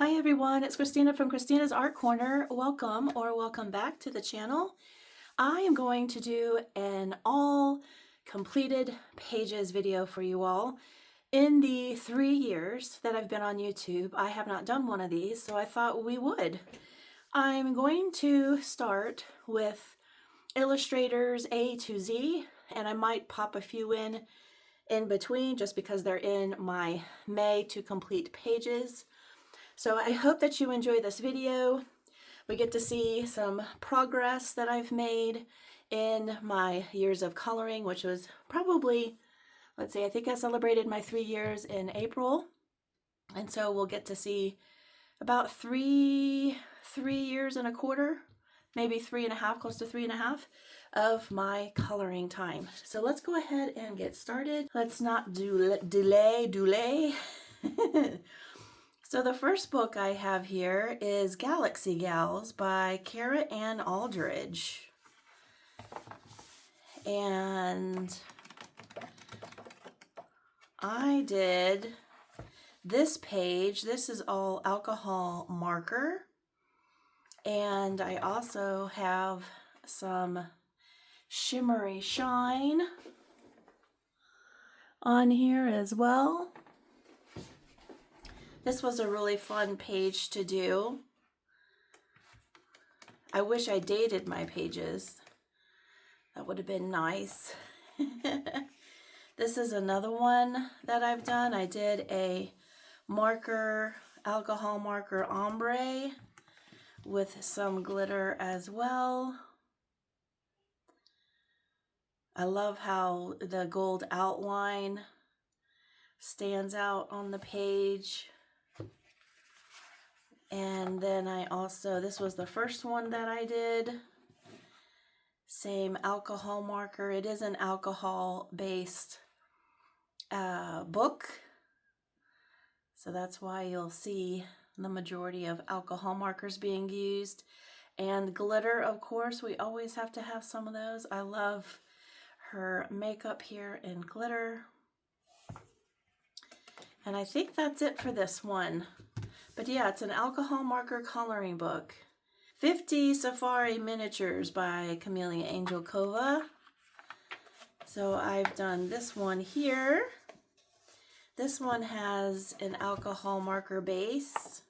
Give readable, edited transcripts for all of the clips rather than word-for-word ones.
Hi everyone, it's Christina from Christina's Art Corner. Welcome or welcome back to the channel. I am going to do an all completed pages video for you all. In the 3 years that I've been on YouTube, I have not done one of these, so I thought we would. I'm going to start with illustrators A to Z, and I might pop a few in between just because they're in my May to complete pages. So I hope that you enjoy this video. We get to see some progress that I've made in my years of coloring, which was probably, let's see, I think I celebrated my 3 years in April. And so we'll get to see about three years and a quarter, maybe 3.5, close to 3.5 of my coloring time. So let's go ahead and get started. Let's not delay. So the first book I have here is Galaxy Gals by Kara Ann Aldridge. And I did this page. This is all alcohol marker. And I also have some shimmery shine on here as well. This was a really fun page to do. I wish I dated my pages. That would have been nice. This is another one that I've done. I did a marker, alcohol marker ombre with some glitter as well. I love how the gold outline stands out on the page. And then I also, this was the first one that I did. Same alcohol marker. It is an alcohol-based book. So that's why you'll see the majority of alcohol markers being used. And glitter, of course, we always have to have some of those. I love her makeup here in glitter. And I think that's it for this one. But yeah, it's an alcohol marker coloring book. 50 Safari Miniatures by Camellia Angel Kova. So I've done this one here. This one has an alcohol marker base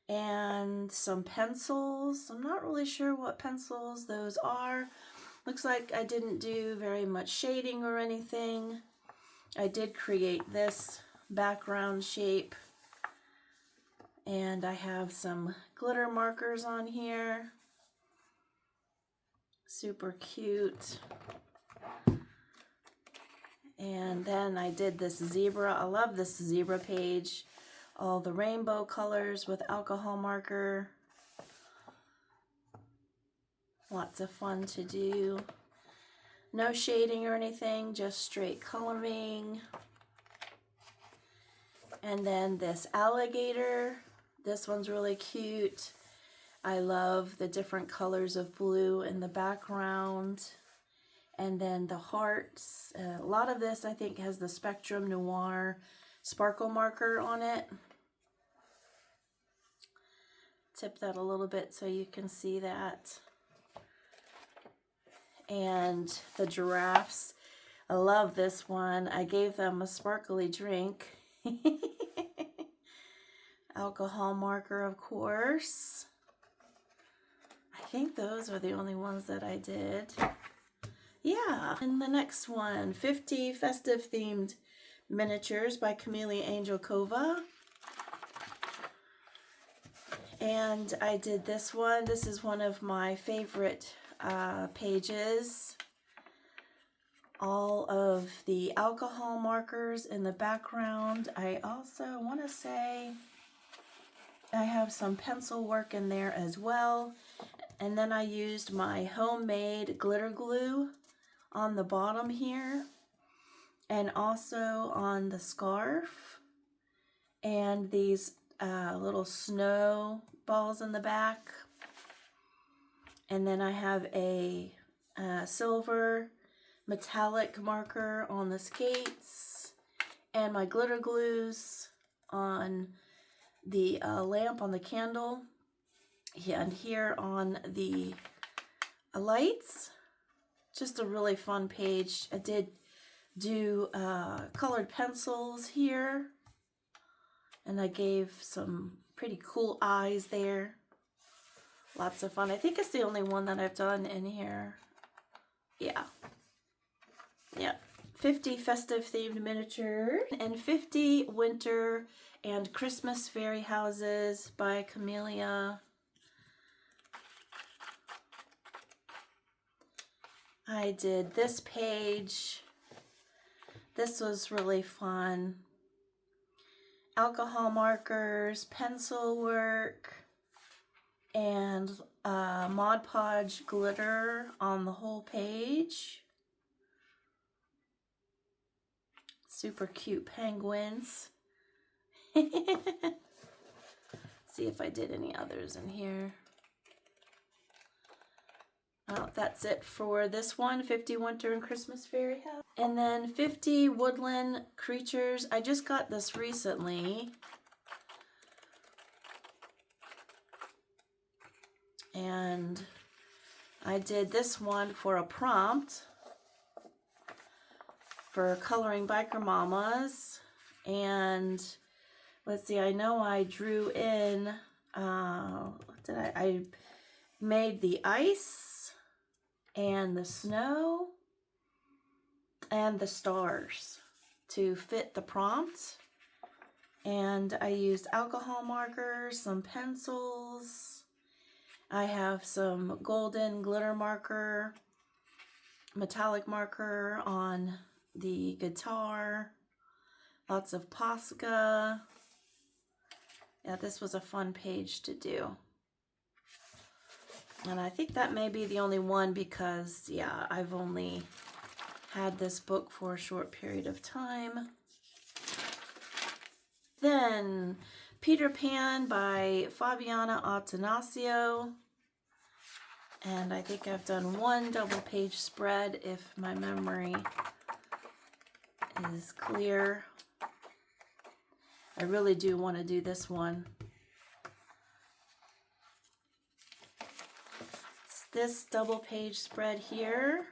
and some pencils. I'm not really sure what pencils those are. Looks like I didn't do very much shading or anything. I did create this background shape. And I have some glitter markers on here. Super cute. And then I did this zebra. I love this zebra page. All the rainbow colors with alcohol marker. Lots of fun to do. No shading or anything, just straight coloring. And then this alligator. This one's really cute. I love the different colors of blue in the background. And then the hearts. A lot of this I think has the Spectrum Noir sparkle marker on it. Tip that a little bit so you can see that. And the giraffes. I love this one. I gave them a sparkly drink. Alcohol marker, of course. I think those are the only ones that I did. Yeah, and the next one, 50 Festive Themed Miniatures by Camellia Angel Kova. And I did this one. This is one of my favorite pages. All of the alcohol markers in the background. I also want to say I have some pencil work in there as well. And then I used my homemade glitter glue on the bottom here. And also on the scarf. And these little snow balls in the back. And then I have a silver metallic marker on the skates. And my glitter glues on the lamp on the candle, and here on the lights. Just a really fun page. I did do colored pencils here, and I gave some pretty cool eyes there. Lots of fun. I think it's the only one that I've done in here. Yeah. 50 festive themed miniature and 50 winter and Christmas fairy houses by Camellia. I did this page. This was really fun. Alcohol markers, pencil work, and Mod Podge glitter on the whole page. Super cute penguins. See if I did any others in here. Oh, that's it for this one, 50 winter and Christmas fairy house. And then 50 woodland creatures. I just got this recently. And I did this one for a prompt for coloring biker mamas. And let's see, I know I drew in, I made the ice and the snow and the stars to fit the prompt. And I used alcohol markers, some pencils. I have some golden glitter marker, metallic marker on the guitar, lots of Posca. Yeah, this was a fun page to do. And I think that may be the only one because, yeah, I've only had this book for a short period of time. Then Peter Pan by Fabiana Attanasio. And I think I've done one double page spread if my memory is clear. I really do want to do this one. It's this double page spread here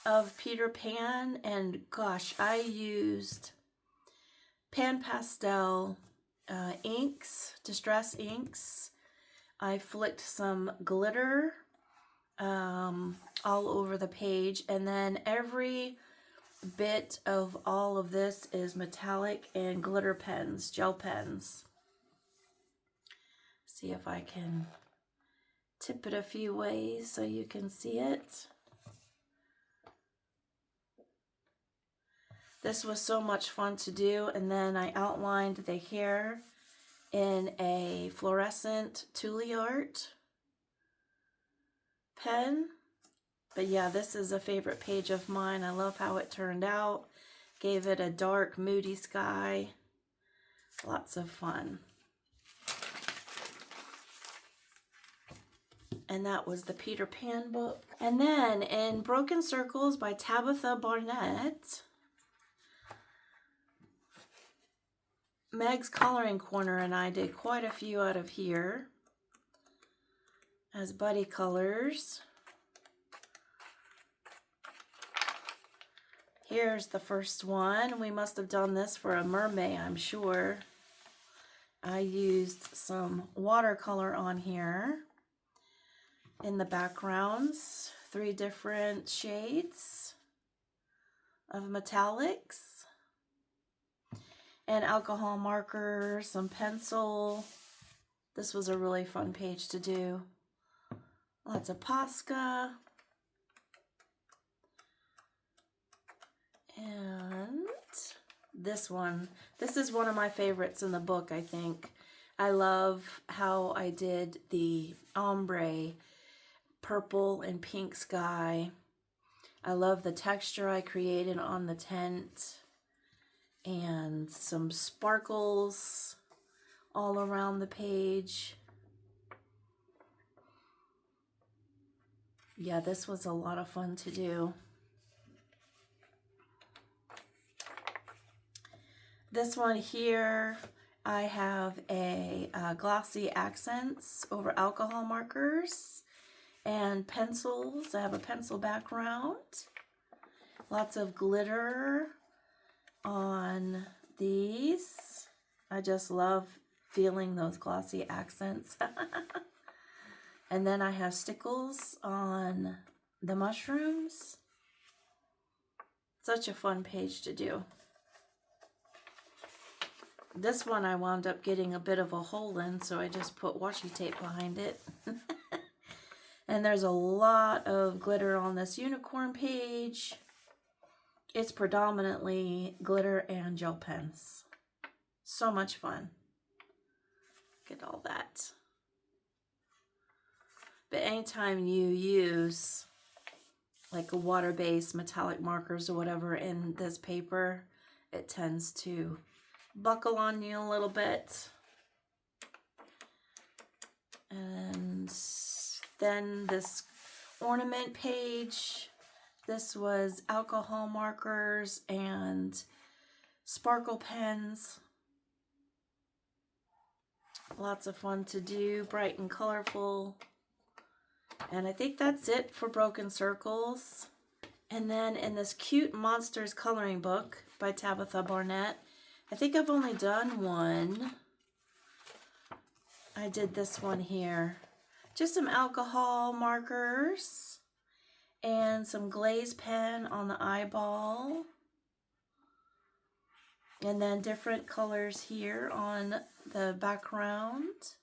of Peter Pan, and gosh, I used Pan Pastel inks, distress inks. I flicked some glitter all over the page, and then every bit of all of this is metallic and glitter pens, gel pens. See if I can tip it a few ways so you can see it. This was so much fun to do, and then I outlined the hair in a fluorescent Tule Art pen. But yeah, this is a favorite page of mine. I love how it turned out. Gave it a dark, moody sky. Lots of fun. And that was the Peter Pan book. And then in Broken Circles by Tabitha Barnett, Meg's Coloring Corner and I did quite a few out of here as buddy colors. Here's the first one. We must have done this for a mermaid, I'm sure. I used some watercolor on here in the backgrounds. 3 different shades of metallics. And alcohol markers, some pencil. This was a really fun page to do. Lots of Posca. And this one. This is one of my favorites in the book, I think. I love how I did the ombre, purple and pink sky. I love the texture I created on the tent. And some sparkles all around the page. Yeah, this was a lot of fun to do. This one here, I have a glossy accents over alcohol markers and pencils. I have a pencil background. Lots of glitter on these. I just love feeling those glossy accents. And then I have stickles on the mushrooms. Such a fun page to do. This one I wound up getting a bit of a hole in, so I just put washi tape behind it. And there's a lot of glitter on this unicorn page. It's predominantly glitter and gel pens. So much fun. Look at all that. But anytime you use like a water-based metallic markers or whatever in this paper, it tends to buckle on you a little bit. And then this ornament page, this was alcohol markers and sparkle pens. Lots of fun to do, bright and colorful. And I think that's it for Broken Circles. And then in this cute Monsters coloring book by Tabitha Barnett, I think I've only done one. I did this one here. Just some alcohol markers and some glaze pen on the eyeball. And then different colors here on the background.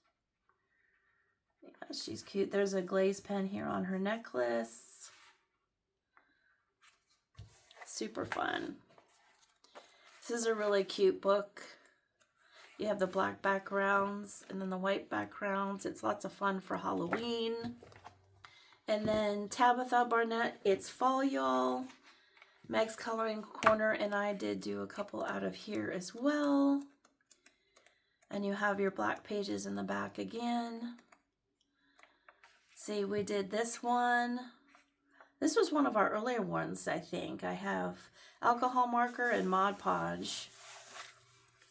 Yeah, she's cute. There's a glaze pen here on her necklace. Super fun. This is a really cute book. You have the black backgrounds and then the white backgrounds. It's lots of fun for Halloween. And then Tabitha Barnett, It's Fall, Y'all. Meg's Coloring Corner, and I did do a couple out of here as well. And you have your black pages in the back again. See, we did this one. This was one of our earlier ones, I think. I have alcohol marker and Mod Podge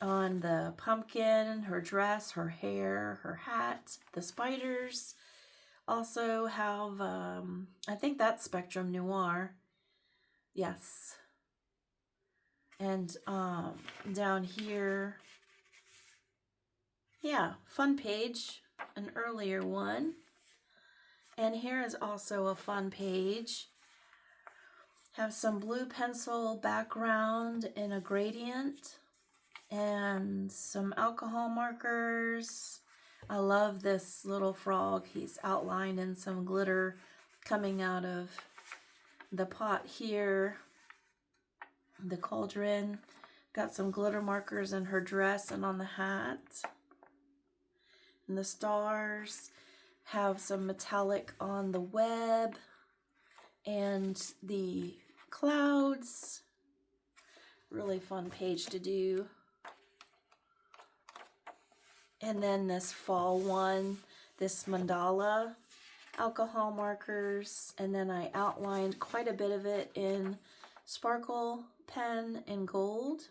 on the pumpkin, her dress, her hair, her hat, the spiders. Also have, I think that's Spectrum Noir. Yes. And down here, yeah, fun page, an earlier one. And here is also a fun page. Have some blue pencil background in a gradient and some alcohol markers. I love this little frog. He's outlined in some glitter coming out of the pot here. The cauldron. Got some glitter markers in her dress and on the hat. And the stars. Have some metallic on the web and the clouds. Really fun page to do. And then this fall one, this mandala, alcohol markers, and then I outlined quite a bit of it in sparkle pen in gold.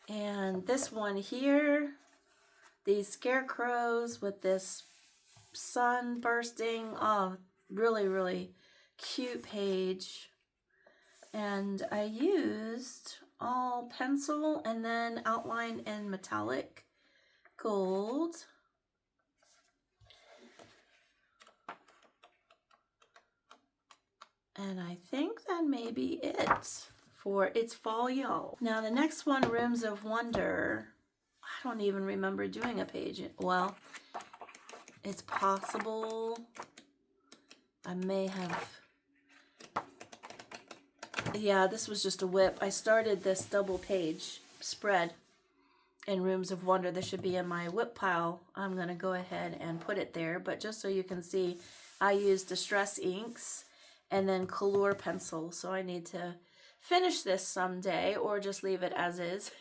And this one here, these scarecrows with this sun bursting. Oh, really, really cute page. And I used all pencil and then outline in metallic gold. And I think that may be it for It's Fall, Y'all. Now the next one, Rooms of Wonder. I don't even remember doing a page. Well, it's possible. I may have. Yeah, this was just a whip. I started this double page spread in Rooms of Wonder. This should be in my whip pile. I'm going to go ahead and put it there. But just so you can see, I used Distress inks and then Color pencil. So I need to finish this someday or just leave it as is.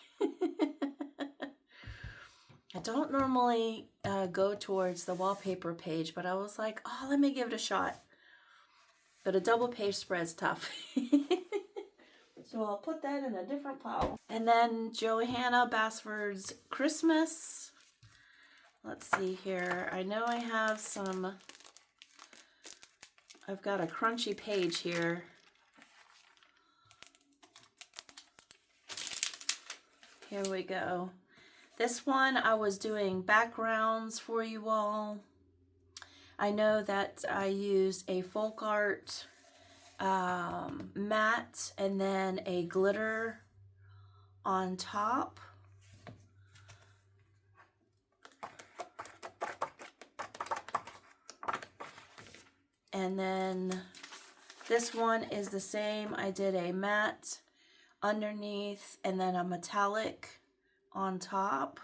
I don't normally go towards the wallpaper page, but I was like, oh, let me give it a shot. but a double page spread's tough. So I'll put that in a different pile. And then Johanna Basford's Christmas. Let's see here. I know I have some, I've got a crunchy page here. Here we go. This one I was doing backgrounds for you all. I know that I used a folk art matte and then a glitter on top. And then this one is the same. I did a matte underneath and then a metallic on top.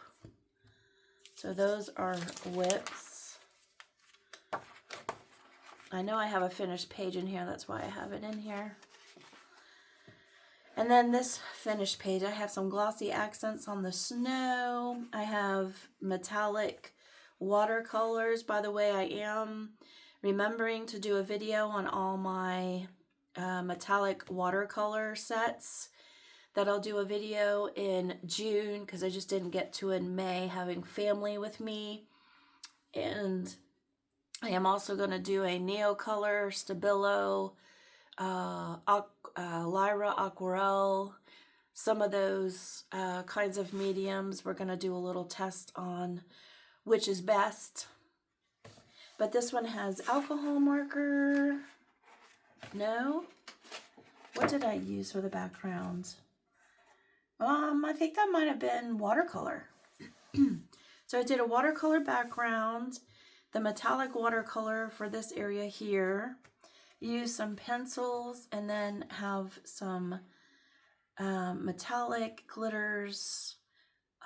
So those are whips. I know I have a finished page in here, that's why I have it in here. And then this finished page, I have some glossy accents on the snow. I have metallic watercolors. By the way, I am remembering to do a video on all my metallic watercolor sets. That I'll do a video in June because I just didn't get to in May, having family with me. And I am also going to do a Neocolor, Stabilo, Lyra Aquarelle, some of those kinds of mediums. We're going to do a little test on which is best. But this one has alcohol marker. No? What did I use for the background? I think that might have been watercolor. So I did a watercolor background, the metallic watercolor for this area here, use some pencils, and then have some metallic glitters,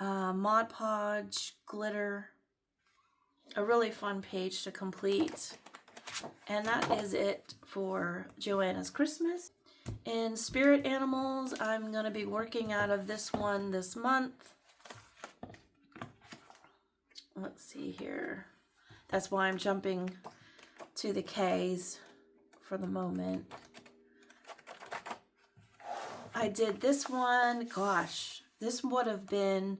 Mod Podge glitter. A really fun page to complete. And that is it for Joanna's Christmas. In Spirit Animals, I'm going to be working out of this one this month. Let's see here. That's why I'm jumping to the K's for the moment. I did this one, gosh, this would have been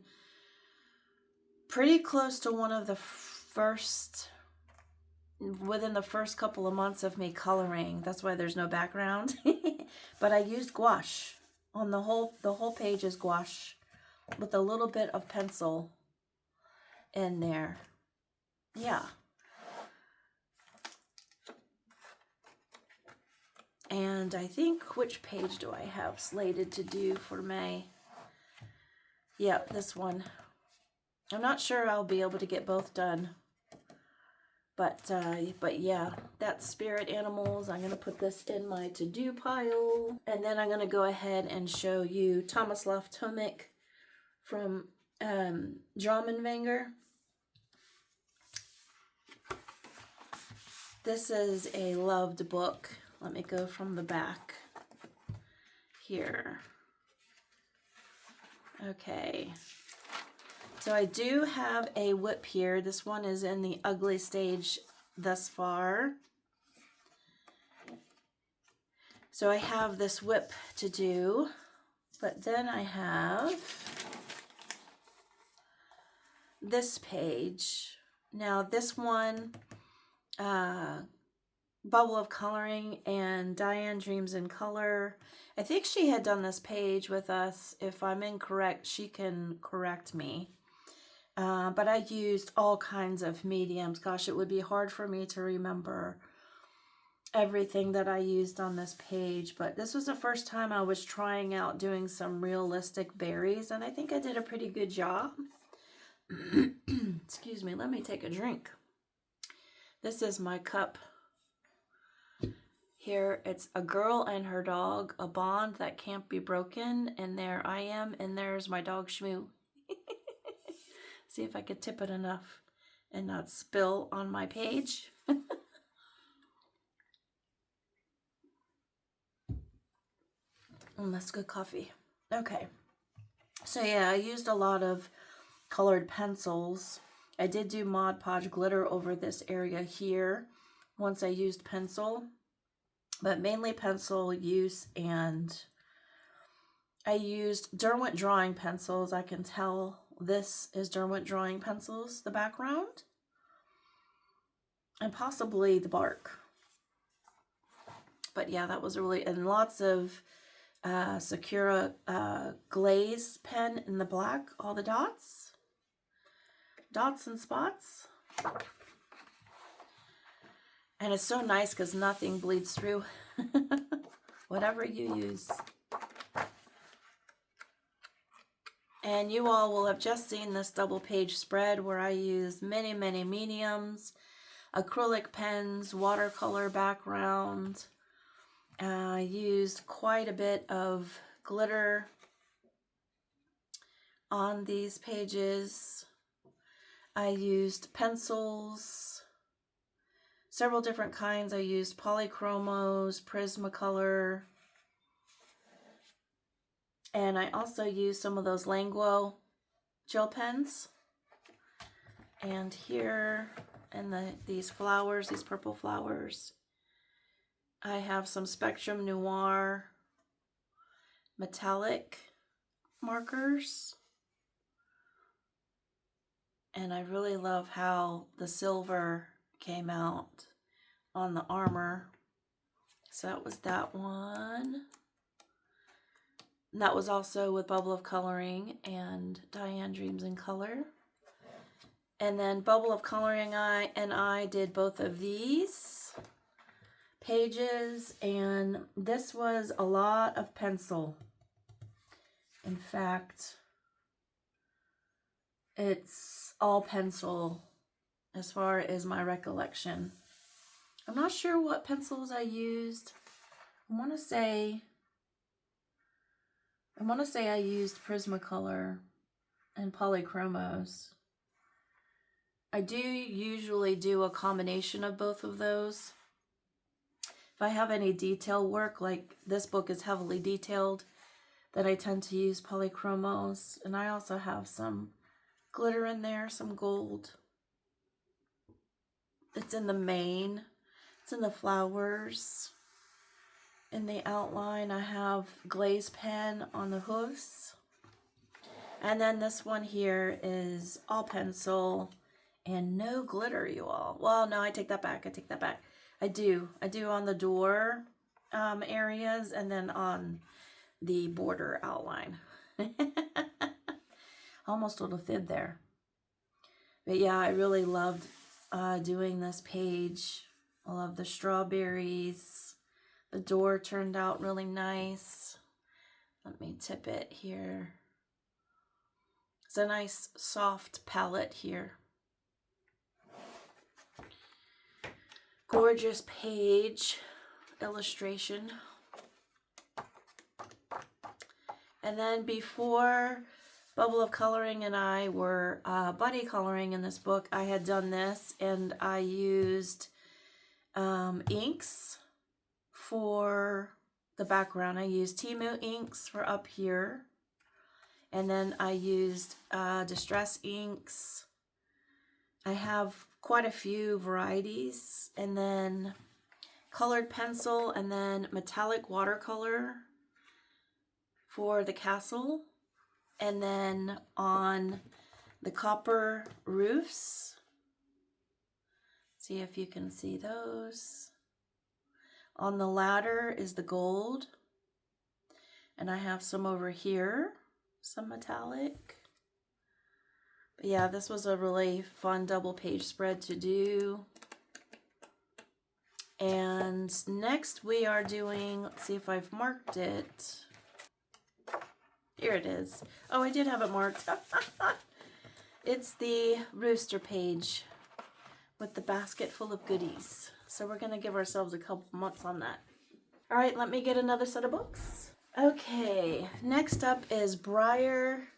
pretty close to one of the first, within the first couple of months of me coloring. That's why there's no background. But I used gouache on the whole page is gouache with a little bit of pencil in there. Yeah. And I think, which page do I have slated to do for May? Yep, this one. I'm not sure I'll be able to get both done. But yeah, that's Spirit Animals. I'm going to put this in my to-do pile. And then I'm going to go ahead and show you Tomislav Tomic from Dramenwenger. This is a loved book. Let me go from the back here. Okay. So I do have a whip here. This one is in the ugly stage thus far. So I have this whip to do, but then I have this page. Now this one, Bubble of Coloring and Diane Dreams in Color. I think she had done this page with us. If I'm incorrect, she can correct me. But I used all kinds of mediums. Gosh, it would be hard for me to remember everything that I used on this page. But this was the first time I was trying out doing some realistic berries, and I think I did a pretty good job. Excuse me, let me take a drink. This is my cup. Here, it's a girl and her dog, a bond that can't be broken. And there I am, and there's my dog Shmoo. See if I could tip it enough and not spill on my page. That's good coffee. Okay. So yeah, I used a lot of colored pencils. I did do Mod Podge glitter over this area here once I used pencil. but mainly pencil use, and I used Derwent drawing pencils. I can tell this is Derwent drawing pencils, the background, and possibly the bark. But yeah, that was really, and lots of Sakura glaze pen in the black, all the dots and spots. And it's so nice because nothing bleeds through. Whatever you use. And you all will have just seen this double page spread where I use many, many mediums, acrylic pens, watercolor background. I used quite a bit of glitter on these pages. I used pencils, several different kinds. I used polychromos, Prismacolor, and I also used some of those Languo gel pens. And here, and these flowers, these purple flowers, I have some Spectrum Noir metallic markers. And I really love how the silver came out on the armor. So that was that one. And that was also with Bubble of Coloring and Diane Dreams in Color. And then Bubble of Coloring and I did both of these pages, and this was a lot of pencil. In fact, it's all pencil as far as my recollection. I'm not sure what pencils I used. I want to say I used Prismacolor and Polychromos. I do usually do a combination of both of those. If I have any detail work, like this book is heavily detailed, then I tend to use Polychromos. And I also have some glitter in there, some gold. It's in the mane. It's in the flowers. In the outline, I have glaze pen on the hoofs. And then this one here is all pencil and no glitter, you all. Well, no, I take that back. I do on the door areas and then on the border outline. Almost a little fib there. But yeah, I really loved doing this page. I love the strawberries. The door turned out really nice. Let me tip it here. It's a nice soft palette here. Gorgeous page illustration. And then before Bubble of Coloring and I were buddy coloring in this book, I had done this, and I used inks for the background. I used Timu inks for up here, and then I used Distress inks. I have quite a few varieties, and then colored pencil, and then metallic watercolor for the castle. And then on the copper roofs, see if you can see those. On the ladder is the gold. And I have some over here, some metallic. But yeah, this was a really fun double page spread to do. And next we are doing, let's see if I've marked it. Here it is. Oh, I did have it marked. It's the rooster page with the basket full of goodies. So we're going to give ourselves a couple months on that. All right, let me get another set of books. Okay, next up is Briar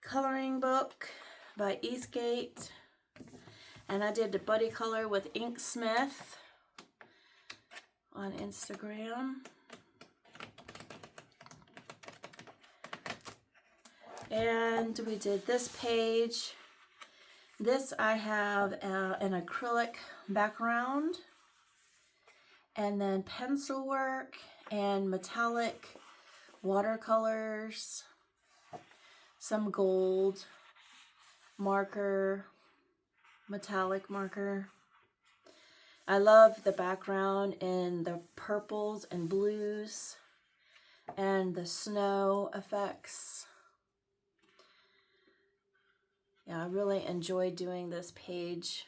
Coloring Book by Eastgate. And I did the buddy color with Inksmith on Instagram. And we did this page. This I have an acrylic background. and then pencil work and metallic watercolors, some gold marker, metallic marker. I love the background in the purples and blues and the snow effects. Yeah, I really enjoyed doing this page.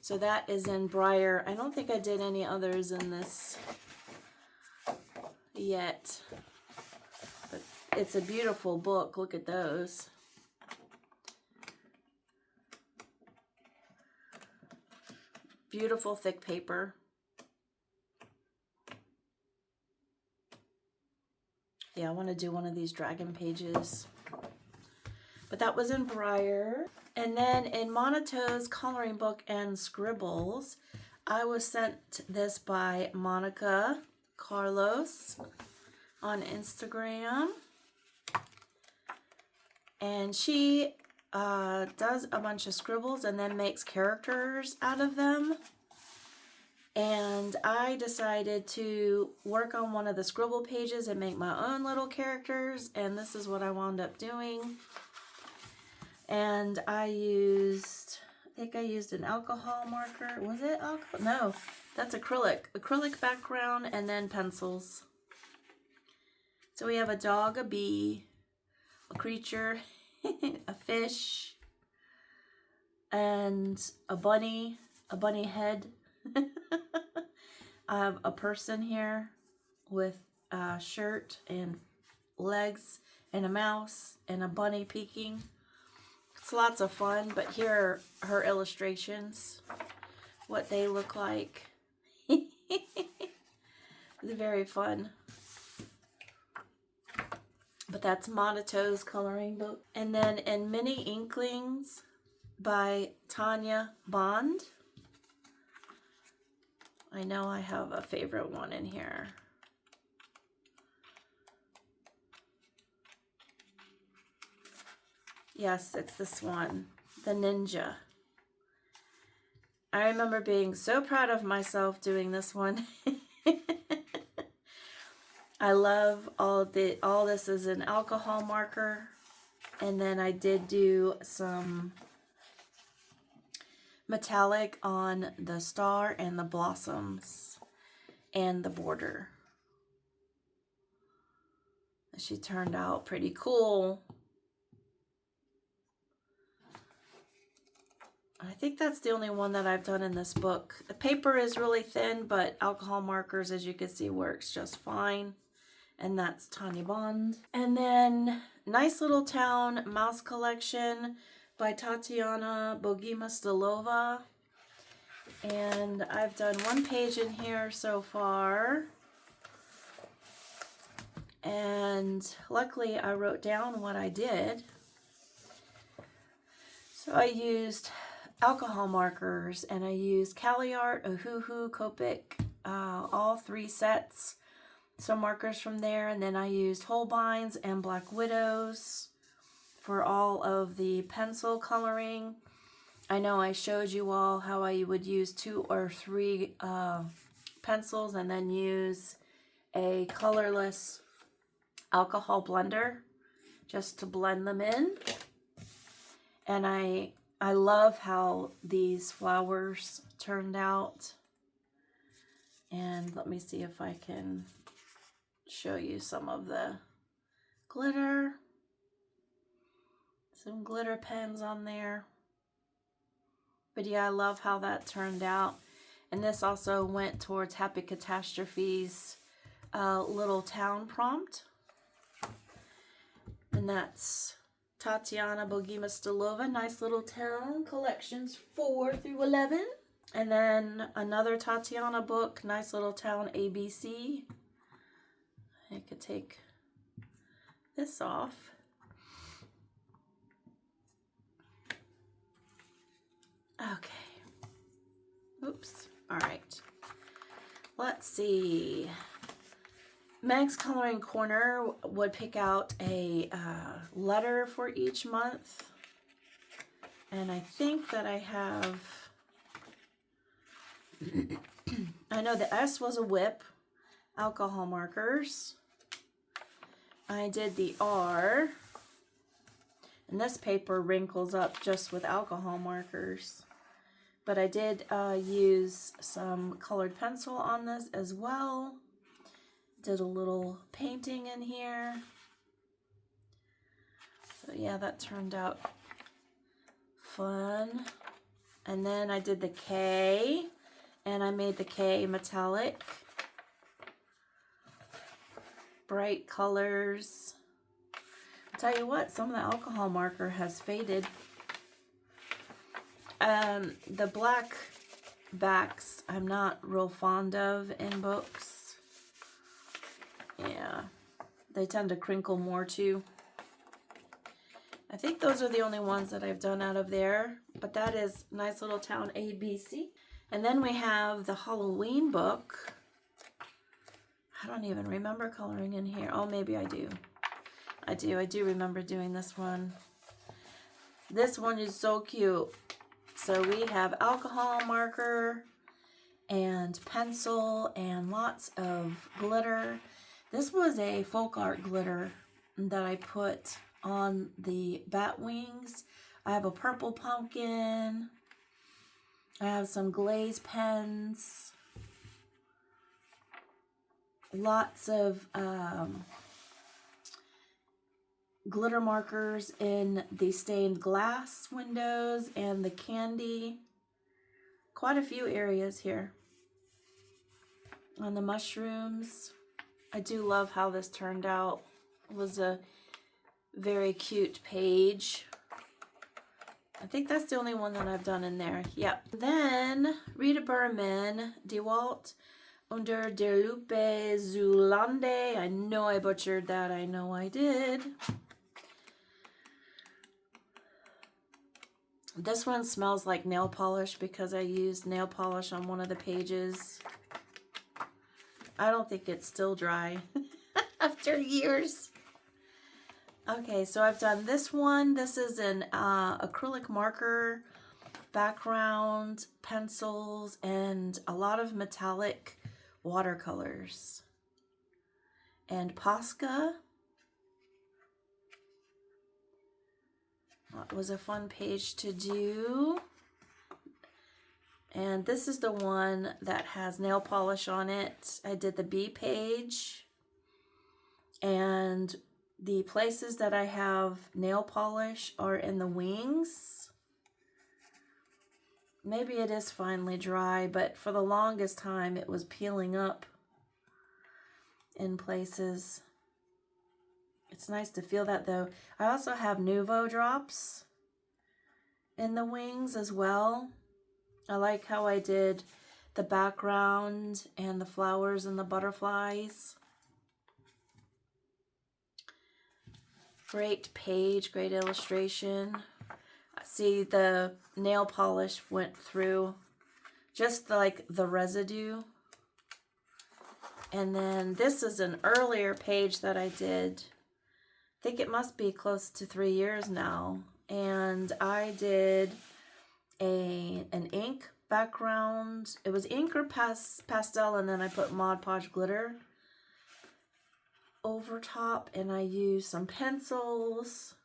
So that is in Briar. I don't think I did any others in this yet, but it's a beautiful book. Look at those. Beautiful thick paper. Yeah, I want to do one of these dragon pages. But that was in Briar. And then in Monato's coloring book and scribbles, I was sent this by Monica Carlos on Instagram. And she does a bunch of scribbles and then makes characters out of them. And I decided to work on one of the scribble pages and make my own little characters, and this is what I wound up doing. And I think I used an alcohol marker. Was it alcohol? No, that's acrylic. Acrylic background and then pencils. So we have a dog, a bee, a creature, a fish, and a bunny head. I have a person here with a shirt and legs and a mouse and a bunny peeking. It's lots of fun, but here are her illustrations, what they look like. It's very fun. But that's Monato's coloring book. And then in Mini Inklings by Tanya Bond. I know I have a favorite one in here. Yes, it's this one, the ninja. I remember being so proud of myself doing this one. I love all this is an alcohol marker, and then I did do some metallic on the star and the blossoms and the border. She turned out pretty cool. I think that's the only one that I've done in this book. The paper is really thin, but alcohol markers, as you can see, works just fine. And that's Tanya Bond. And then Nice Little Town Mouse Collection by Tatiana Bogima-Stilova. And I've done one page in here so far. And luckily I wrote down what I did. So I used alcohol markers, and I used Cali Art, Ohuhu, Copic, all 3 sets. Some markers from there, and then I used Holbeins and Black Widows for all of the pencil coloring. I know I showed you all how I would use 2 or 3 pencils and then use a colorless alcohol blender just to blend them in. And I love how these flowers turned out. And let me see if I can show you some of the glitter. Some glitter pens on there. But yeah, I love how that turned out. And this also went towards Happy Catastrophes little town prompt. And that's Tatiana Bogima-Stilova, Nice Little Town, collections 4 through 11. And then another Tatiana book, Nice Little Town ABC. I could take this off. Okay. Oops. All right. Let's see. Meg's Coloring Corner would pick out a letter for each month. And I think that I have I know the S was a whip, alcohol markers. I did the R, and this paper wrinkles up just with alcohol markers. But I did use some colored pencil on this as well. Did a little painting in here. So yeah, that turned out fun. And then I did the K, and I made the K metallic. Bright colors. I'll tell you what, some of the alcohol marker has faded. The black backs I'm not real fond of in books. Yeah, they tend to crinkle more too. I think those are the only ones that I've done out of there, but that is Nice Little Town ABC. And then we have the Halloween book. I don't even remember coloring in here. Oh, maybe I do. I do remember doing this one. This one is so cute. So we have alcohol marker and pencil and lots of glitter. This was a folk art glitter that I put on the bat wings. I have a purple pumpkin. I have some glaze pens. Lots of glitter markers in the stained glass windows and the candy. Quite a few areas here. On the mushrooms. I do love how this turned out. It was a very cute page. I think that's the only one that I've done in there. Yep. Then Rita Berman, Die Welt unter der Lupe Zulande. I know I butchered that. I know I did. This one smells like nail polish because I used nail polish on one of the pages. I don't think it's still dry after years. Okay, so I've done this one. This is an acrylic marker, background, pencils, and a lot of metallic watercolors. And Posca. That was a fun page to do. And this is the one that has nail polish on it. I did the B page. And the places that I have nail polish are in the wings. Maybe it is finally dry, but for the longest time it was peeling up in places. It's nice to feel that though. I also have Nuvo drops in the wings as well. I like how I did the background and the flowers and the butterflies. Great page, great illustration. See, the nail polish went through just like the residue. And then this is an earlier page that I did. I think it must be close to 3 years now. And I did an ink background. It was ink or pastel, and then I put Mod Podge glitter over top, and I used some pencils.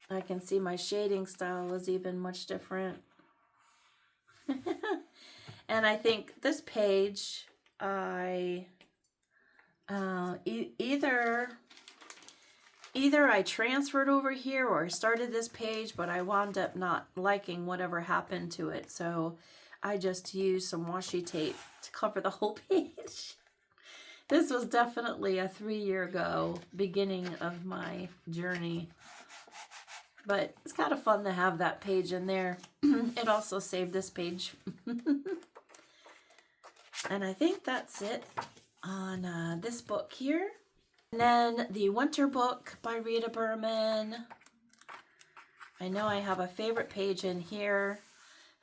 I can see my shading style is even much different. And I think this page, I either I transferred over here or I started this page, but I wound up not liking whatever happened to it. So I just used some washi tape to cover the whole page. This was definitely a 3-year ago beginning of my journey. But it's kind of fun to have that page in there. It also saved this page. And I think that's it on this book here. And then the Winter book by Rita Berman. I know I have a favorite page in here.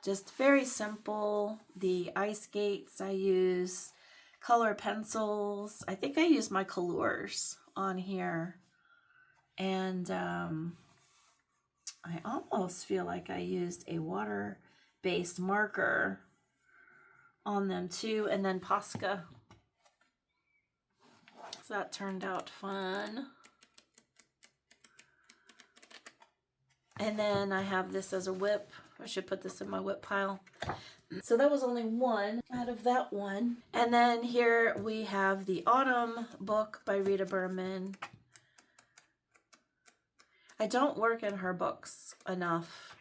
Just very simple. The ice skates I use. Color pencils. I think I used my colors on here. And I almost feel like I used a water-based marker on them too, and then Posca. So that turned out fun. And then I have this as a whip. I should put this in my whip pile. So that was only one out of that one. And then here we have the Autumn book by Rita Berman. I don't work in her books enough.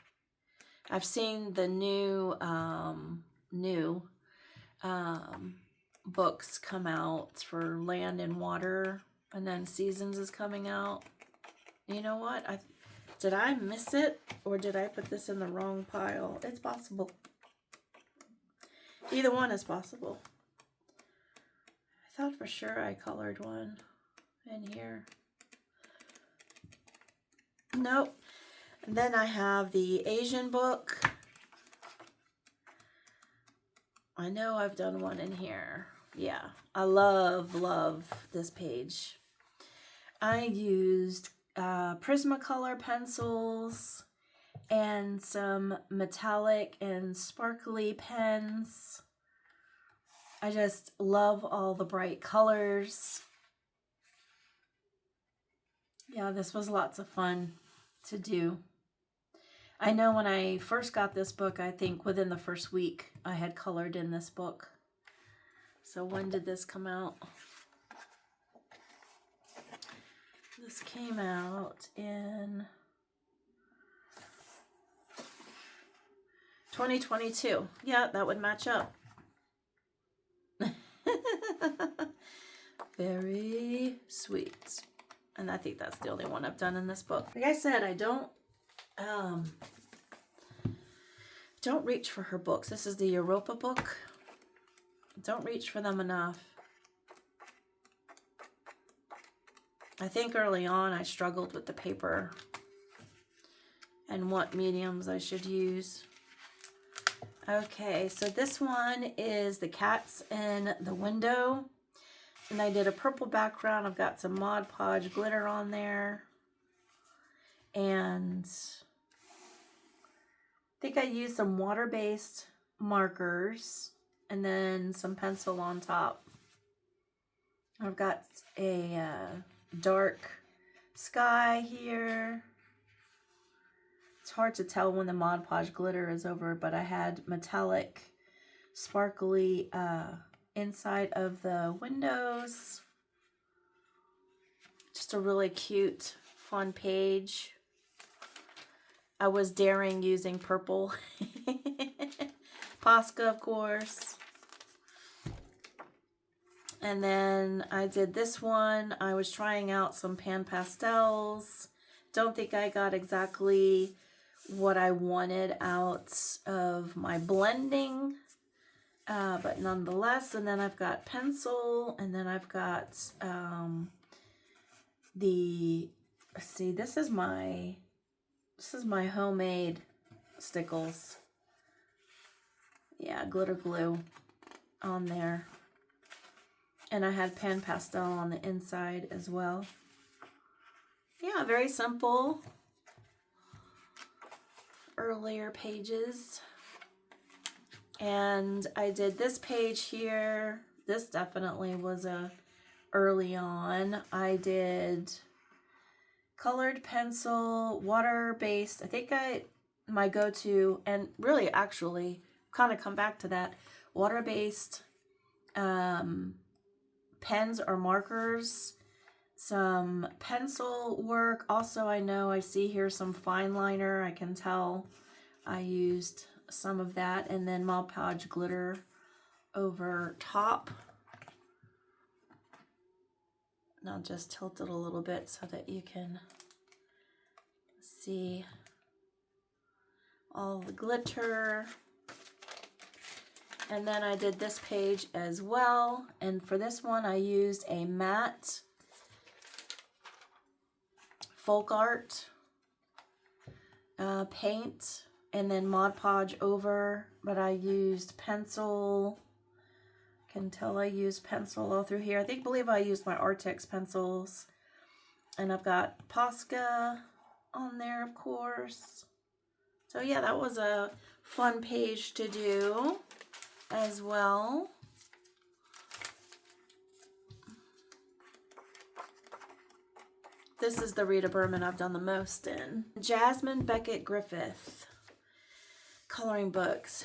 I've seen the new books come out for Land and Water, and then Seasons is coming out. You know what? Did I miss it, or did I put this in the wrong pile? It's possible. Either one is possible. I thought for sure I colored one in here. Nope. And then I have the Asian book. I know I've done one in here. Yeah, I love this page. I used Prismacolor pencils and some metallic and sparkly pens. I just love all the bright colors. Yeah, this was lots of fun to do. I know when I first got this book, I think within the first week I had colored in this book. So when did this come out? This came out in 2022. Yeah, that would match up. Very sweet. And I think that's the only one I've done in this book. Like I said, I don't reach for her books. This is the Europa book. Don't reach for them enough. I think early on I struggled with the paper and what mediums I should use. Okay, so this one is The Cats in the Window. And I did a purple background. I've got some Mod Podge glitter on there. And I think I used some water-based markers and then some pencil on top. I've got a dark sky here. It's hard to tell when the Mod Podge glitter is over, but I had metallic, sparkly inside of the windows. Just a really cute, fun page. I was daring using purple. Posca, of course. And then I did this one. I was trying out some pan pastels. Don't think I got exactly what I wanted out of my blending. But nonetheless, and then I've got pencil, and then I've got this is my homemade stickles. Yeah, glitter glue on there. And I had pan pastel on the inside as well. Yeah, very simple. Earlier pages. And I did this page here. This definitely was a early on. I did colored pencil, water-based. I think my go-to, and really actually kind of come back to that, water-based pens or markers, some pencil work. Also, I know I see here some fine liner. I can tell I used some of that, and then Mod Podge glitter over top. And I'll just tilt it a little bit so that you can see all the glitter. And then I did this page as well, and for this one I used a matte folk art paint and then Mod Podge over, but I used pencil. Can tell I used pencil all through here. I believe I used my Artex pencils, and I've got Posca on there, of course. So yeah, that was a fun page to do. as well. This is the Rita Berman I've done the most in. Jasmine Beckett Griffith coloring books.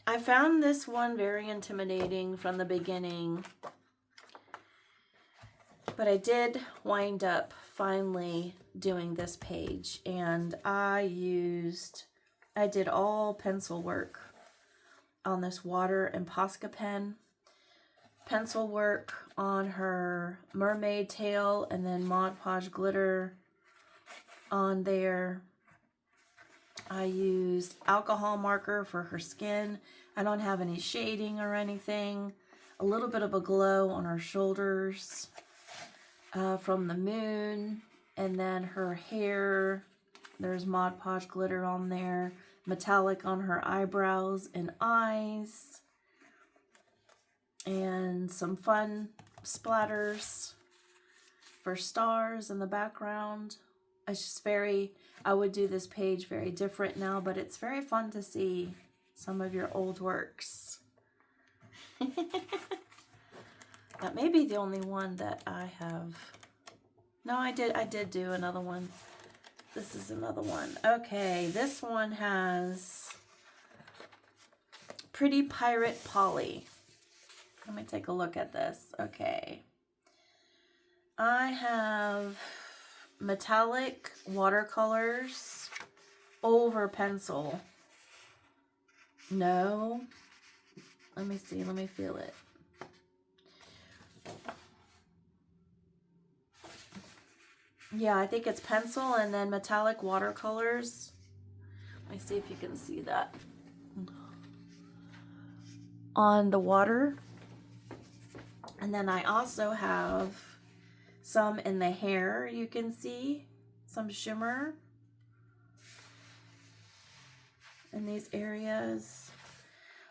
I found this one very intimidating from the beginning, but I did wind up finally doing this page, and I did all pencil work on this water and Posca pen, pencil work on her mermaid tail, and then Mod Podge glitter on there. I used alcohol marker for her skin. I don't have any shading or anything. A little bit of a glow on her shoulders from the moon. And then her hair, there's Mod Podge glitter on there. Metallic on her eyebrows and eyes. And some fun splatters for stars in the background. It's just I would do this page very different now, but it's very fun to see some of your old works. That may be the only one that I have. No, I did do another one. This is another one. Okay, this one has Pretty Pirate Polly. Let me take a look at this. Okay. I have metallic watercolors over pencil. No. Let me see. Let me feel it. Yeah, I think it's pencil and then metallic watercolors. Let me see if you can see that. On the water. And then I also have some in the hair, you can see. Some shimmer in these areas.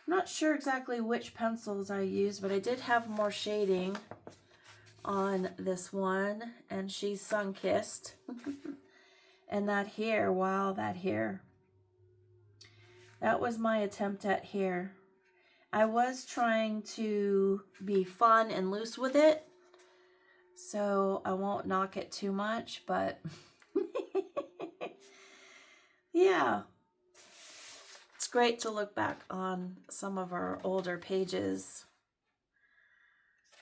I'm not sure exactly which pencils I used, but I did have more shading on this one. And she's sun-kissed. And that hair, wow, that hair. That was my attempt at hair. I was trying to be fun and loose with it, so I won't knock it too much, but yeah. It's great to look back on some of our older pages.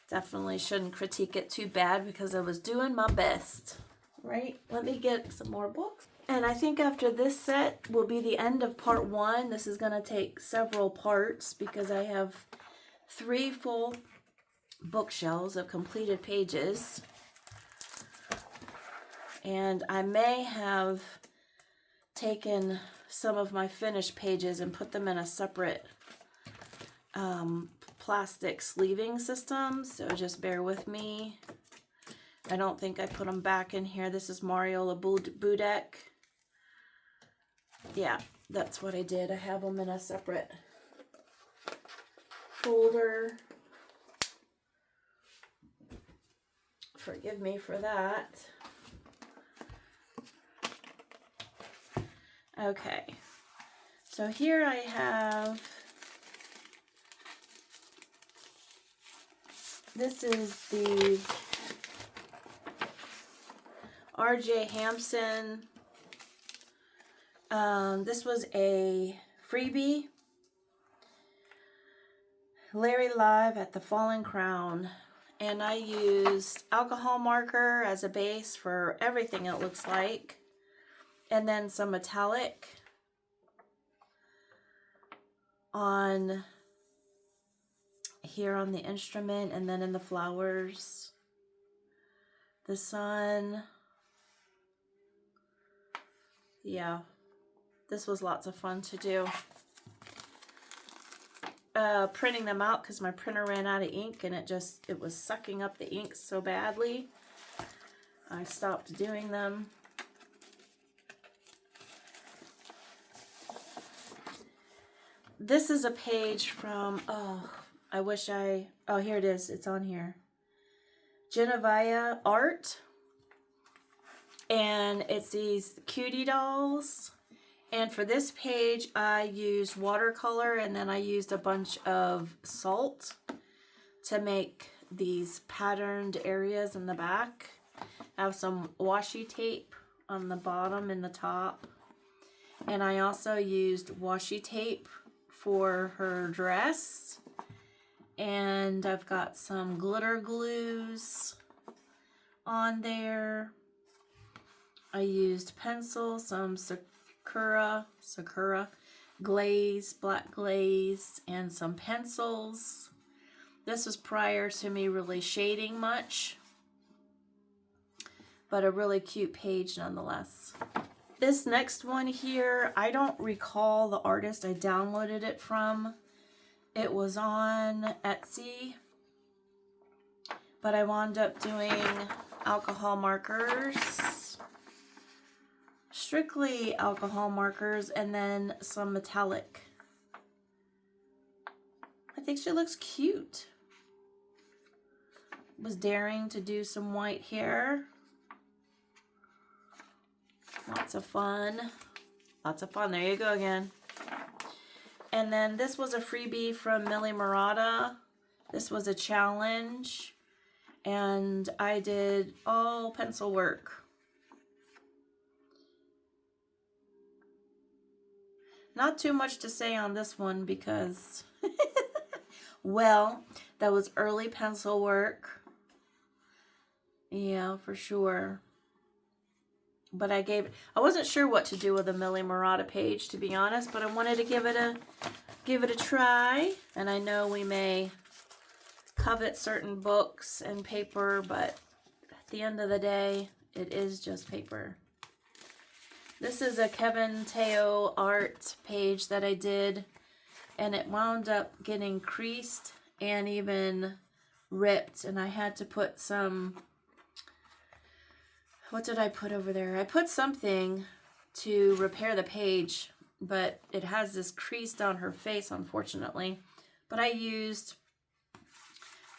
Definitely shouldn't critique it too bad because I was doing my best, right? Let me get some more books. And I think after this set will be the end of part 1. This is going to take several parts because I have 3 full bookshelves of completed pages. And I may have taken some of my finished pages and put them in a separate plastic sleeving system. So just bear with me. I don't think I put them back in here. This is Mariola Budek. Yeah, that's what I did. I have them in a separate folder. Forgive me for that. Okay, so here I have, this is the R.J. Hampson. This was a freebie. Larry Live at the Fallen Crown. And I used alcohol marker as a base for everything it looks like. And then some metallic on here on the instrument, and then in the flowers, the sun. Yeah, this was lots of fun to do. Printing them out because my printer ran out of ink and it was sucking up the ink so badly. I stopped doing them. This is a page from, oh, here it is, it's on here. Genevieve Art. And it's these cutie dolls. And for this page, I used watercolor, and then I used a bunch of salt to make these patterned areas in the back. I have some washi tape on the bottom and the top. And I also used washi tape for her dress. And I've got some glitter glues on there. I used pencils, some Sakura glaze, black glaze, and some pencils. This was prior to me really shading much, but a really cute page nonetheless. This next one here, I don't recall the artist I downloaded it from. It was on Etsy, but I wound up doing alcohol markers, strictly alcohol markers, and then some metallic. I think she looks cute. Was daring to do some white hair. Lots of fun. Lots of fun. There you go again. And then this was a freebie from Millie Murata. This was a challenge. And I did all pencil work. Not too much to say on this one because, well, that was early pencil work. Yeah, for sure. But I wasn't sure what to do with a Millie Murata page, to be honest, but I wanted to give it a try. And I know we may covet certain books and paper, but at the end of the day, it is just paper. This is a Kevin Teo art page that I did, and it wound up getting creased and even ripped, and I had to put some, what did I put over there? I put something to repair the page, but it has this creased on her face, unfortunately. But I used,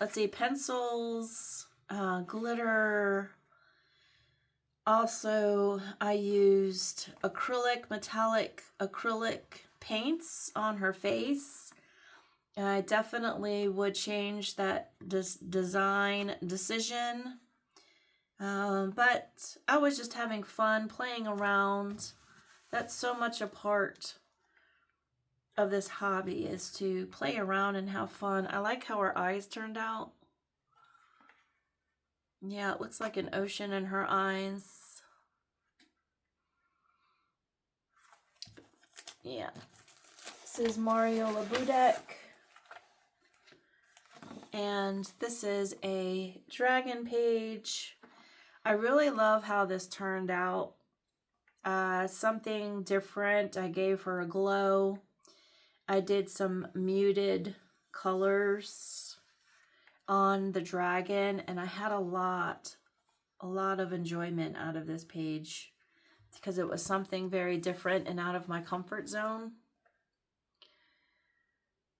let's see, pencils, glitter. Also, I used metallic acrylic paints on her face. I definitely would change that design decision. But I was just having fun playing around. That's so much a part of this hobby, is to play around and have fun. I like how her eyes turned out. Yeah, it looks like an ocean in her eyes. Yeah. This is Mario Labudek. And this is a dragon page. I really love how this turned out. Something different. I gave her a glow. I did some muted colors on the dragon, and I had a lot of enjoyment out of this page because it was something very different and out of my comfort zone.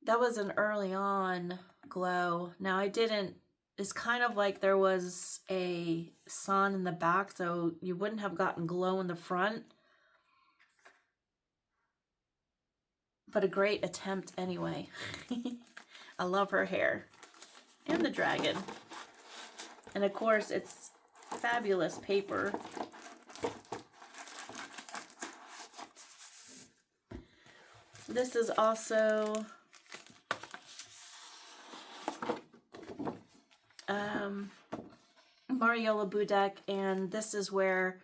That was an early on glow. Now it's kind of like there was a sun in the back, so you wouldn't have gotten glow in the front. But a great attempt anyway. I love her hair. And the dragon. And of course, it's fabulous paper. This is also Mario Labudek, and this is where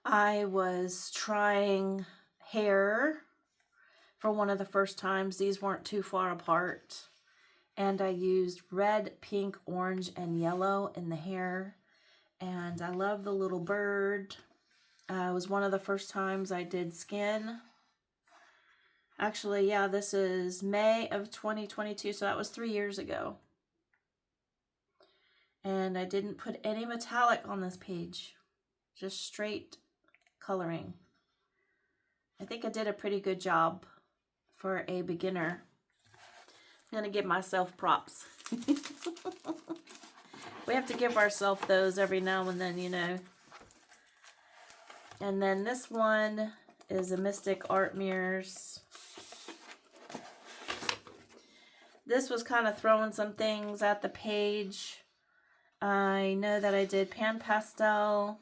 I was trying hair for one of the first times. These weren't too far apart. And I used red, pink, orange, and yellow in the hair. And I love the little bird. It was one of the first times I did skin. Actually, yeah, this is May of 2022, so that was 3 years ago. And I didn't put any metallic on this page. Just straight coloring. I think I did a pretty good job for a beginner. I'm going to give myself props. We have to give ourselves those every now and then, you know. And then this one is a Mystic Art Mirrors. This was kind of throwing some things at the page. I know that I did pan pastel.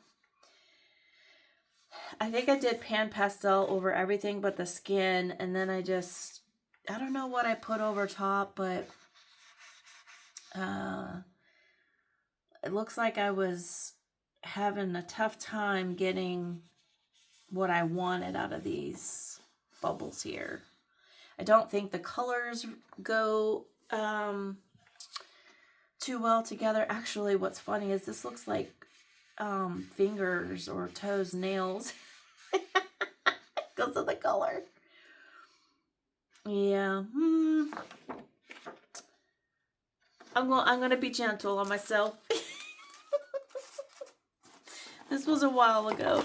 I think I did pan pastel over everything but the skin, and then I don't know what I put over top, but it looks like I was having a tough time getting what I wanted out of these bubbles here. I don't think the colors go too well together. Actually, what's funny is this looks like fingers or toes, nails because of the color. Yeah. I'm gonna be gentle on myself. This was a while ago.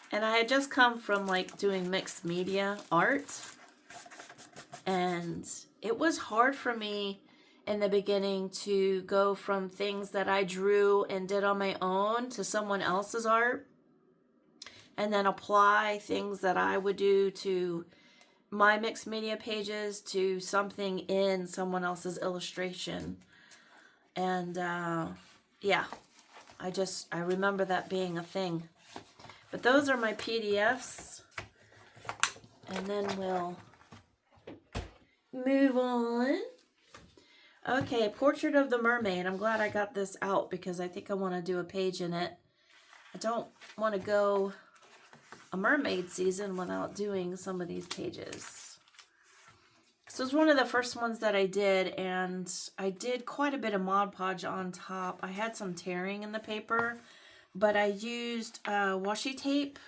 And I had just come from like doing mixed media art, and it was hard for me in the beginning to go from things that I drew and did on my own to someone else's art, and then apply things that I would do to my mixed media pages to something in someone else's illustration. And yeah, I remember that being a thing. But those are my PDFs, and then we'll move on. Okay, Portrait of the Mermaid. I'm glad I got this out because I think I want to do a page in it. I don't want to go a mermaid season without doing some of these pages. This was one of the first ones that I did, and I did quite a bit of Mod Podge on top. I had some tearing in the paper, but I used washi tape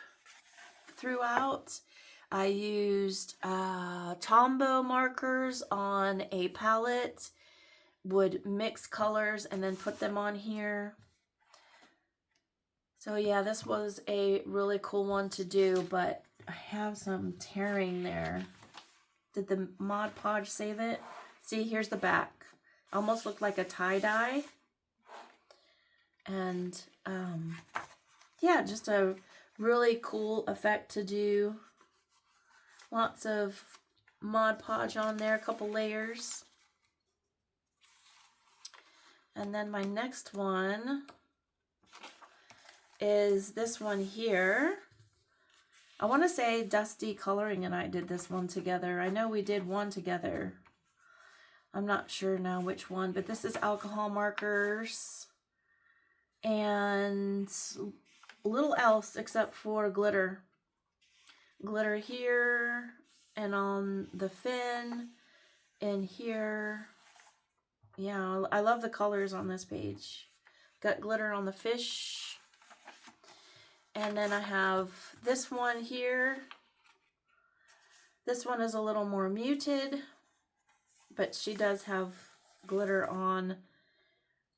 throughout. I used Tombow markers on a palette, would mix colors and then put them on here. So yeah, this was a really cool one to do, but I have some tearing there. Did the Mod Podge save it? See, here's the back. Almost looked like a tie-dye. And yeah, just a really cool effect to do. Lots of Mod Podge on there, a couple layers. And then my next one is this one here. I want to say Dusty Coloring and I did this one together. I know we did one together. I'm not sure now which one, but this is alcohol markers and little else except for glitter. Glitter here and on the fin and here. Yeah, I love the colors on this page. Got glitter on the fish. And then I have this one here. This one is a little more muted, but she does have glitter on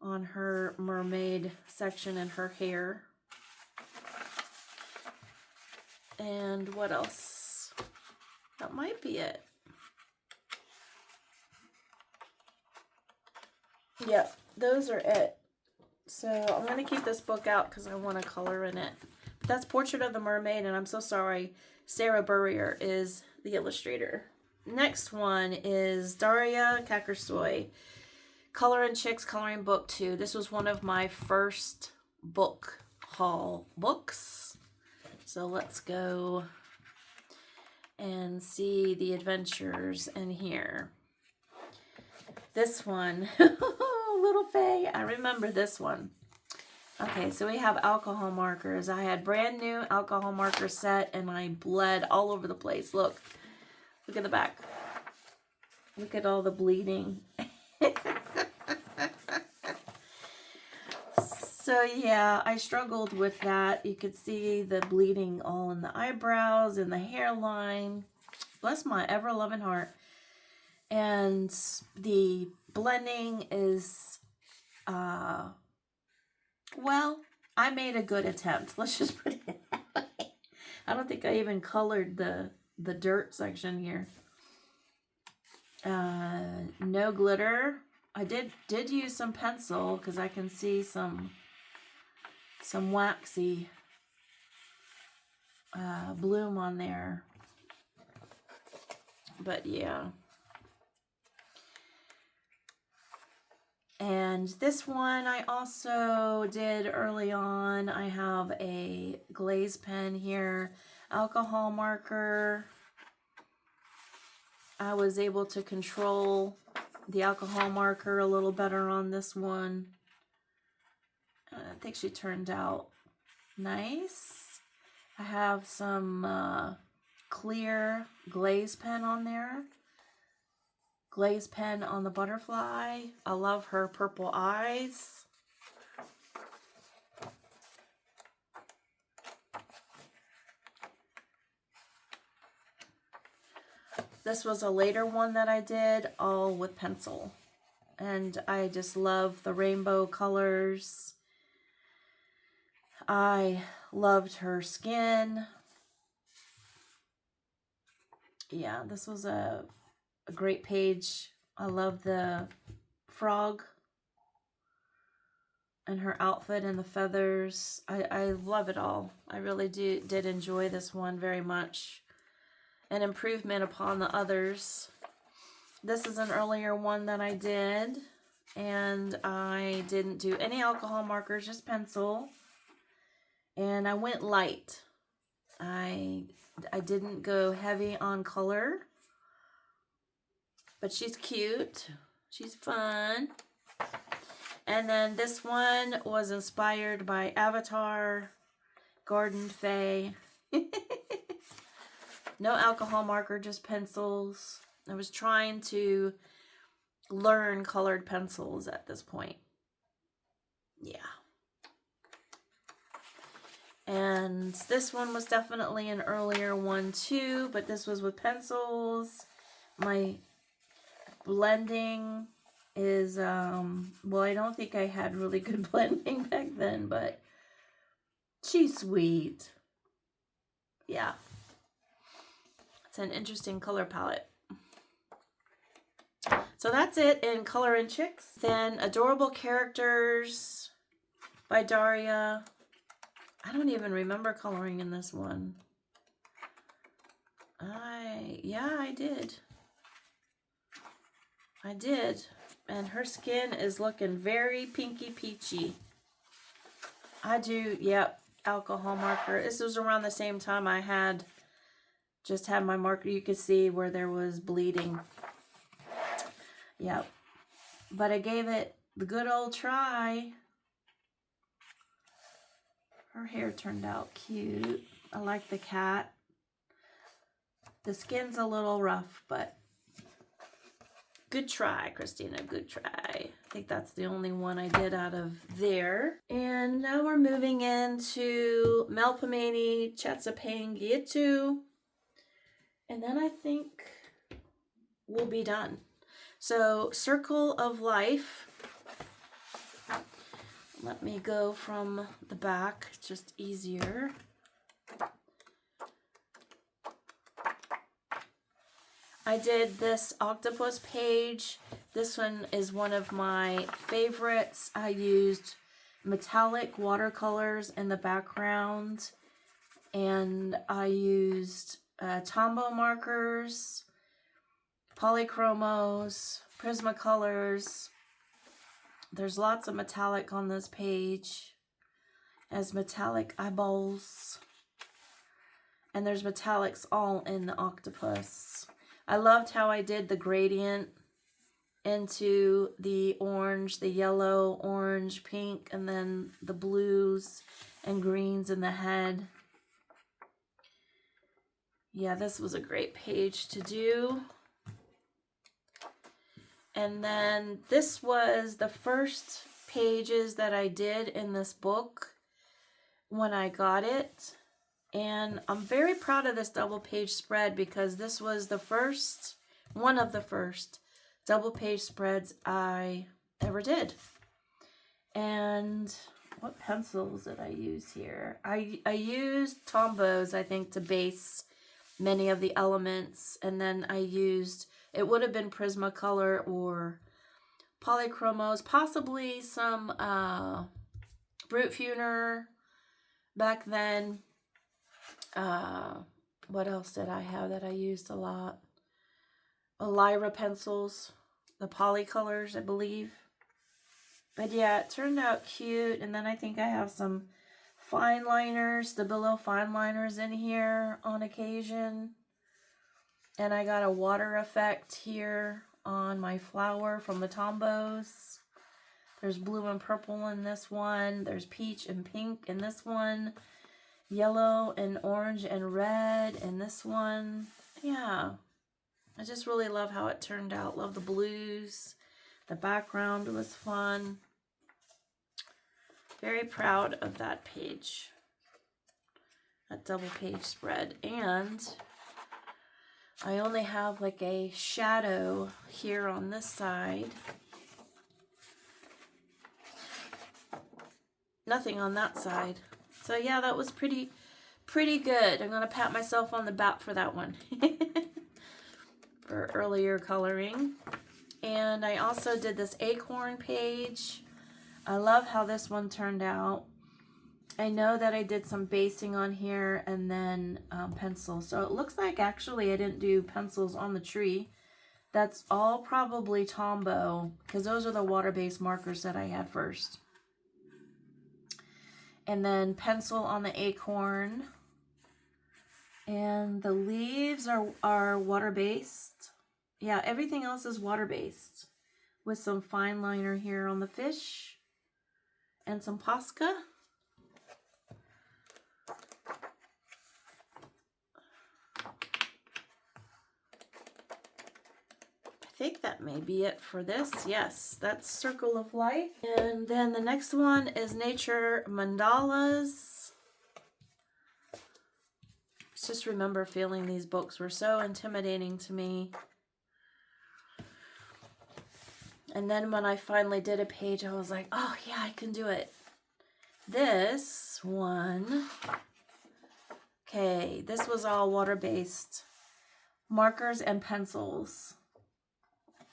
her mermaid section and her hair. And what else? That might be it. Yep, those are it. So I'm going to keep this book out because I want to color in it. But that's Portrait of the Mermaid, and I'm so sorry, Sarah Burrier is the illustrator. Next one is Daria Kakersoy, Color and Chicks Coloring Book 2. This was one of my first book haul books. So let's go and see the adventures in here. This one, Little Faye, I remember this one. Okay, so we have alcohol markers. I had brand new alcohol marker set and I bled all over the place. Look at the back. Look at all the bleeding. So yeah, I struggled with that. You could see the bleeding all in the eyebrows and the hairline. Bless my ever-loving heart. And the blending is, well, I made a good attempt. Let's just put it that way. I don't think I even colored the dirt section here. No glitter. I did use some pencil because I can see some waxy bloom on there. But yeah. And this one I also did early on. I have a glaze pen here, alcohol marker. I was able to control the alcohol marker a little better on this one. I think she turned out nice. I have some clear glaze pen on there. Glaze pen on the butterfly. I love her purple eyes. This was a later one that I did, all with pencil. And I just love the rainbow colors. I loved her skin. Yeah, this was a great page. I love the frog and her outfit and the feathers. I love it all. I really did enjoy this one very much. An improvement upon the others. This is an earlier one that I did, and I didn't do any alcohol markers, just pencil. And I went light. I didn't go heavy on color. But she's cute. She's fun. And then this one was inspired by Avatar, Garden Fae. No alcohol marker, just pencils. I was trying to learn colored pencils at this point. Yeah. And this one was definitely an earlier one too, but this was with pencils. My blending is, well, I don't think I had really good blending back then, but she's sweet. Yeah. It's an interesting color palette. So that's it in Color and Chicks. Then Adorable Characters by Daria. I don't even remember coloring in this one. Yeah, I did. I did. And her skin is looking very pinky peachy. I do, yep, alcohol marker. This was around the same time I had just had my marker. You could see where there was bleeding. Yep. But I gave it the good old try. Her hair turned out cute. I like the cat. The skin's a little rough, but good try, Christina, good try. I think that's the only one I did out of there. And now we're moving into Melpomene Chatsapangitu. And then I think we'll be done. So, Circle of Life. Let me go from the back, just easier. I did this octopus page. This one is one of my favorites. I used metallic watercolors in the background, and I used Tombow markers, polychromos, Prismacolors. There's lots of metallic on this page, as metallic eyeballs, and there's metallics all in the octopus. I loved how I did the gradient into the orange, the yellow, orange, pink, and then the blues and greens in the head. Yeah, this was a great page to do. And then this was the first pages that I did in this book when I got it. And I'm very proud of this double page spread because this was the first, one of the first double page spreads I ever did. And what pencils did I use here? I used Tombows, I think, to base many of the elements. And then I used, it would have been Prismacolor or Polychromos, possibly some Brute Funer back then. What else did I have that I used a lot? Lyra pencils, the Polycolors, I believe. But yeah, it turned out cute. And then I think I have some fine liners, the Billow fine liners in here on occasion. And I got a water effect here on my flower from the Tombos. There's blue and purple in this one. There's peach and pink in this one. Yellow and orange and red in this one. Yeah. I just really love how it turned out. Love the blues. The background was fun. Very proud of that page. That double page spread. And I only have like a shadow here on this side. Nothing on that side. So yeah, that was pretty good. I'm going to pat myself on the back for that one. For earlier coloring. And I also did this acorn page. I love how this one turned out. I know that I did some basing on here and then pencils. So it looks like actually I didn't do pencils on the tree. That's all probably Tombow, because those are the water-based markers that I had first. And then pencil on the acorn. And the leaves are water-based. Yeah, everything else is water-based. With some fine liner here on the fish. And some Posca. I think that may be it for this. Yes, that's Circle of Life. And then the next one is Nature Mandalas. I just remember feeling these books were so intimidating to me. And then when I finally did a page, I was like, oh yeah, I can do it. This one, okay, this was all water-based markers and pencils.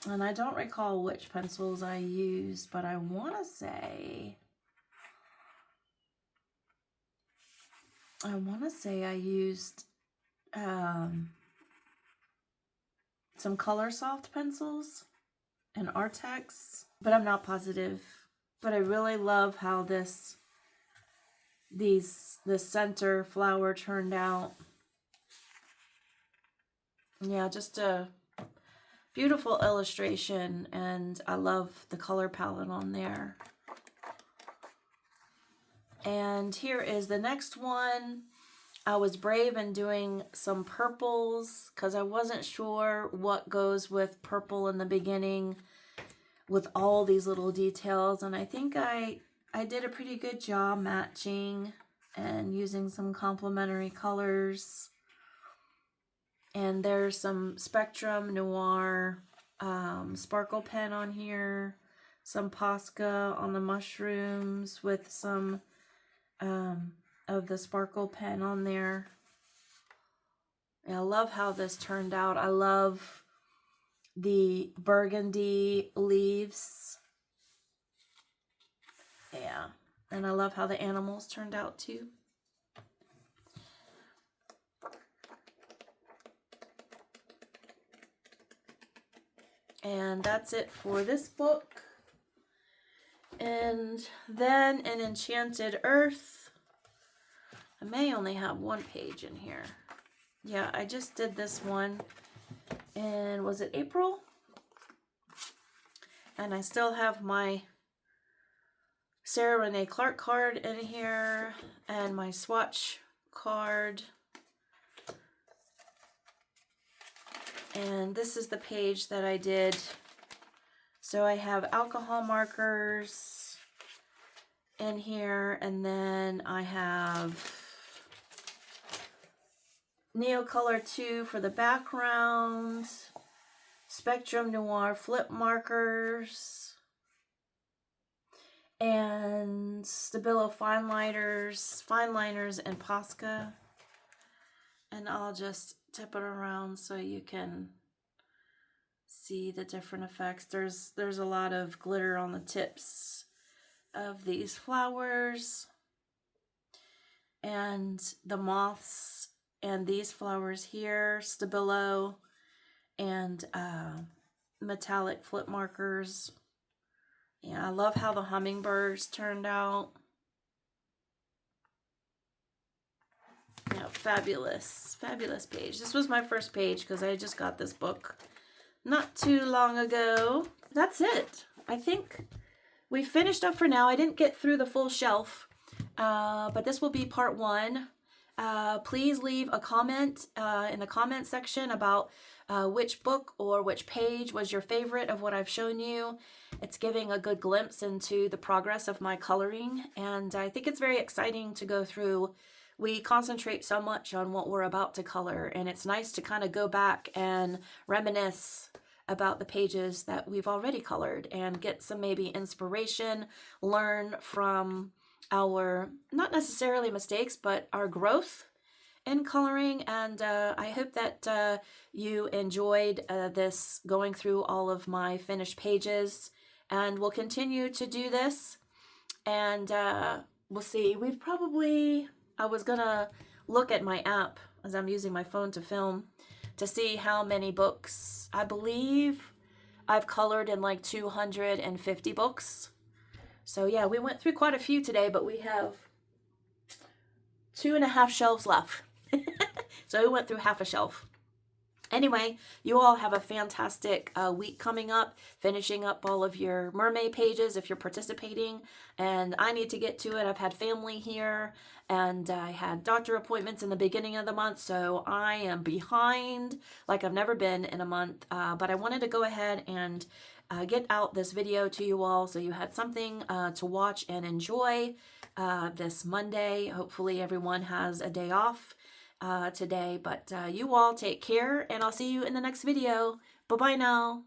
And I don't recall which pencils I used, but I want to say I used some Color Soft pencils and Artex, but I'm not positive. But I really love how this center flower turned out. Yeah, just a beautiful illustration, and I love the color palette on there. And here is the next one. I was brave in doing some purples because I wasn't sure what goes with purple in the beginning with all these little details, and I think I did a pretty good job matching and using some complementary colors. And there's some Spectrum Noir sparkle pen on here, some Posca on the mushrooms with some of the sparkle pen on there. And I love how this turned out. I love the burgundy leaves. Yeah, and I love how the animals turned out too. And that's it for this book. And then in Enchanted Earth, I may only have one page in here. Yeah, I just did this one in, was it April? And I still have my Sarah Renee Clark card in here and my swatch card. And this is the page that I did. So I have alcohol markers in here, and then I have Neocolor 2 for the background, Spectrum Noir flip markers, and Stabilo fine liners and Posca. And I'll just tip it around so you can see the different effects. There's a lot of glitter on the tips of these flowers. And the moths And these flowers here, Stabilo and metallic flip markers. Yeah, I love how the hummingbirds turned out. Yeah, fabulous, fabulous page. This was my first page because I just got this book not too long ago. That's it. I think we finished up for now. I didn't get through the full shelf, but this will be part 1. Please leave a comment in the comment section about which book or which page was your favorite of what I've shown you. It's giving a good glimpse into the progress of my coloring, and I think it's very exciting to go through. We concentrate so much on what we're about to color, and it's nice to kind of go back and reminisce about the pages that we've already colored and get some maybe inspiration, learn from our, not necessarily mistakes, but our growth in coloring. And I hope that you enjoyed this, going through all of my finished pages, and we'll continue to do this. And we'll see. We've probably, I was gonna look at my app as I'm using my phone to film to see how many books. I believe I've colored in like 250 books. So yeah, we went through quite a few today, but we have 2.5 shelves left. So we went through half a shelf. Anyway, you all have a fantastic week coming up, finishing up all of your mermaid pages if you're participating. And I need to get to it. I've had family here, and I had doctor appointments in the beginning of the month, so I am behind like I've never been in a month. But I wanted to go ahead and get out this video to you all so you had something to watch and enjoy this Monday. Hopefully everyone has a day off today, but you all take care, and I'll see you in the next video. Bye-bye now.